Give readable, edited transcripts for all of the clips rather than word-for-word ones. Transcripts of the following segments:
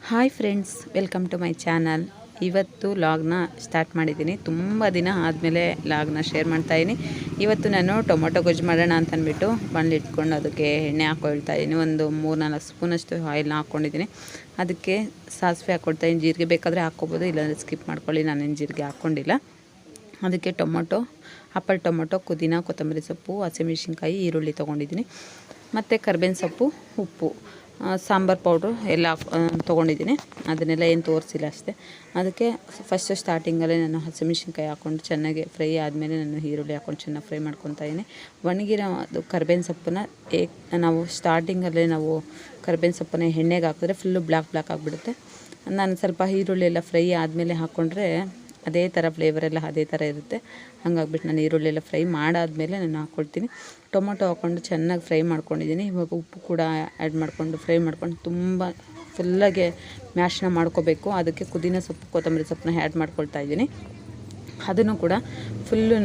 Hi friends, welcome to my channel. ಇವತ್ತು ಲಾಗ್ನ start ಮಾಡಿದ್ದೀನಿ. ತುಂಬ ದಿನ ಆದಮೇಲೆ ಲಾಗ್ನ ಶೇರ್ ಮಾಡ್ತಾಯಿದ್ದೀನಿ. ಇವತ್ತು ನಾನು ಟೊಮೊಟೊ ಗೊಜ್ಜು ಮಾಡೋಣ ಅಂತ ಅಂದ್ಬಿಟ್ಟು ಬಾಣಲಿ ಇಟ್ಕೊಂಡು ಅದಕ್ಕೆ ಎಣ್ಣೆ ಹಾಕ್ಕೊಳ್ತಾಯಿದ್ದೀನಿ. ಒಂದು 3-4 ಸ್ಪೂನಷ್ಟು ಆಯಿಲ್ನ ಹಾಕ್ಕೊಂಡಿದ್ದೀನಿ. ಅದಕ್ಕೆ ಸಾಸಿವೆ ಹಾಕ್ಕೊಳ್ತಾಯಿದ್ದೀನಿ. ಜೀರಿಗೆ ಬೇಕಾದರೆ ಹಾಕ್ಕೊಬೋದು, ಇಲ್ಲಾಂದರೆ ಸ್ಕಿಪ್ ಮಾಡ್ಕೊಳ್ಳಿ. ನಾನೇನು ಜೀರಿಗೆ ಹಾಕ್ಕೊಂಡಿಲ್ಲ. ಅದಕ್ಕೆ ಟೊಮೊಟೊ, ಆಪಲ್ ಟೊಮೊಟೊ, ಪುದೀನ, ಕೊತ್ತಂಬರಿ ಸೊಪ್ಪು, ಹಸಿಮೆಣಸಿನ್ಕಾಯಿ, ಈರುಳ್ಳಿ ತೊಗೊಂಡಿದ್ದೀನಿ. ಮತ್ತು ಕರ್ಬೇವಿನ ಸೊಪ್ಪು, ಉಪ್ಪು, ಸಾಂಬಾರು ಪೌಡ್ರು ಎಲ್ಲ ತೊಗೊಂಡಿದ್ದೀನಿ. ಅದನ್ನೆಲ್ಲ ಏನು ತೋರಿಸಿಲ್ಲ ಅಷ್ಟೇ. ಅದಕ್ಕೆ ಫಸ್ಟ್ ಸ್ಟಾರ್ಟಿಂಗಲ್ಲೇ ನಾನು ಹಸಿಮೆಣಸಿನ್ಕಾಯಿ ಹಾಕ್ಕೊಂಡು ಚೆನ್ನಾಗಿ ಫ್ರೈ ಆದಮೇಲೆ ನಾನು ಈರುಳ್ಳಿ ಹಾಕ್ಕೊಂಡು ಚೆನ್ನಾಗಿ ಫ್ರೈ ಮಾಡ್ಕೊತಾಯಿದ್ದೀನಿ. ಒಣಗಿರೋ ಅದು ಕರ್ಬೇವಿನ ಸೊಪ್ಪನ್ನ ನಾವು ಸ್ಟಾರ್ಟಿಂಗಲ್ಲೇ ನಾವು ಕರ್ಬೇವಿನ ಸೊಪ್ಪನ್ನ ಎಣ್ಣೆಗೆ ಹಾಕಿದ್ರೆ ಫುಲ್ಲು ಬ್ಲ್ಯಾಕ್ ಆಗಿಬಿಡುತ್ತೆ. ನಾನು ಸ್ವಲ್ಪ ಈರುಳ್ಳಿ ಎಲ್ಲ ಫ್ರೈ ಆದಮೇಲೆ ಹಾಕ್ಕೊಂಡ್ರೆ ಅದೇ ಥರ ಫ್ಲೇವರೆಲ್ಲ ಅದೇ ಥರ ಇರುತ್ತೆ. ಹಂಗಾಗ್ಬಿಟ್ಟು ನಾನು ಈರುಳ್ಳಿ ಎಲ್ಲ ಫ್ರೈ ಮಾಡಾದಮೇಲೆ ನಾನು ಹಾಕ್ಕೊಳ್ತೀನಿ. ಟೊಮೊಟೊ ಹಾಕ್ಕೊಂಡು ಚೆನ್ನಾಗಿ ಫ್ರೈ ಮಾಡ್ಕೊಂಡಿದ್ದೀನಿ. ಇವಾಗ ಉಪ್ಪು ಕೂಡ ಆ್ಯಡ್ ಮಾಡಿಕೊಂಡು ಫ್ರೈ ಮಾಡ್ಕೊಂಡು ತುಂಬ ಫುಲ್ಲಾಗೆ ಮ್ಯಾಶ್ನ ಮಾಡ್ಕೋಬೇಕು. ಅದಕ್ಕೆ ಪುದೀನ ಸೊಪ್ಪು, ಕೊತ್ತಂಬರಿ ಸೊಪ್ಪನ್ನ ಆ್ಯಡ್ ಮಾಡ್ಕೊಳ್ತಾ ಇದ್ದೀನಿ. ಅದನ್ನು ಕೂಡ ಫುಲ್ಲು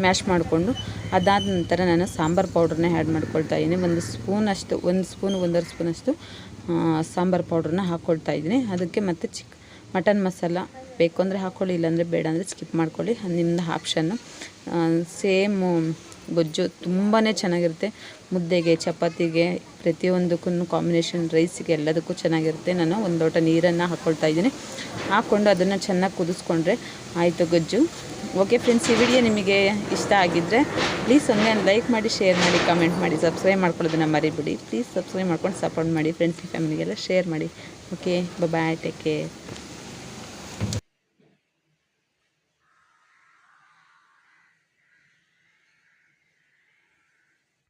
ಮ್ಯಾಶ್ ಮಾಡಿಕೊಂಡು ಅದಾದ ನಂತರ ನಾನು ಸಾಂಬಾರು ಪೌಡ್ರನ್ನ ಆ್ಯಡ್ ಮಾಡ್ಕೊಳ್ತಾ ಇದ್ದೀನಿ. ಒಂದು ಸ್ಪೂನ್ 1.5 ಸ್ಪೂನಷ್ಟು ಸಾಂಬಾರು ಪೌಡ್ರನ್ನ ಹಾಕ್ಕೊಳ್ತಾ ಇದ್ದೀನಿ. ಅದಕ್ಕೆ ಮತ್ತು ಮಟನ್ ಮಸಾಲ ಬೇಕು ಅಂದರೆ ಹಾಕ್ಕೊಳ್ಳಿ, ಇಲ್ಲಾಂದರೆ ಬೇಡ ಅಂದರೆ ಸ್ಕಿಪ್ ಮಾಡ್ಕೊಳ್ಳಿ, ನಿಮ್ಮದು ಆಪ್ಷನ್ನು. ಸೇಮು ಗೊಜ್ಜು ತುಂಬಾ ಚೆನ್ನಾಗಿರುತ್ತೆ. ಮುದ್ದೆಗೆ, ಚಪಾತಿಗೆ, ಪ್ರತಿಯೊಂದಕ್ಕೂ ಕಾಂಬಿನೇಷನ್, ರೈಸಿಗೆ ಎಲ್ಲದಕ್ಕೂ ಚೆನ್ನಾಗಿರುತ್ತೆ. ನಾನು ಒಂದು ಲೋಟ ನೀರನ್ನು ಹಾಕ್ಕೊಳ್ತಾ ಇದ್ದೀನಿ. ಹಾಕ್ಕೊಂಡು ಅದನ್ನು ಚೆನ್ನಾಗಿ ಕುದಿಸ್ಕೊಂಡ್ರೆ ಆಯಿತು ಗೊಜ್ಜು. ಓಕೆ ಫ್ರೆಂಡ್ಸ್, ಈ ವಿಡಿಯೋ ನಿಮಗೆ ಇಷ್ಟ ಆಗಿದ್ದರೆ ಪ್ಲೀಸ್ ಒಂದು ಲೈಕ್ ಮಾಡಿ, ಶೇರ್ ಮಾಡಿ, ಕಮೆಂಟ್ ಮಾಡಿ, ಸಬ್ಸ್ಕ್ರೈಬ್ ಮಾಡ್ಕೊಳ್ಳೋದನ್ನ ಮರಿಬಿಡಿ. ಪ್ಲೀಸ್ ಸಬ್ಸ್ಕ್ರೈಬ್ ಮಾಡ್ಕೊಂಡು ಸಪೋರ್ಟ್ ಮಾಡಿ. ಫ್ರೆಂಡ್ಸ್ ಫ್ಯಾಮಿಲಿಗೆಲ್ಲ ಶೇರ್ ಮಾಡಿ. ಓಕೆ, ಬಾಯ್, ಟೇಕ್ ಕೇರ್.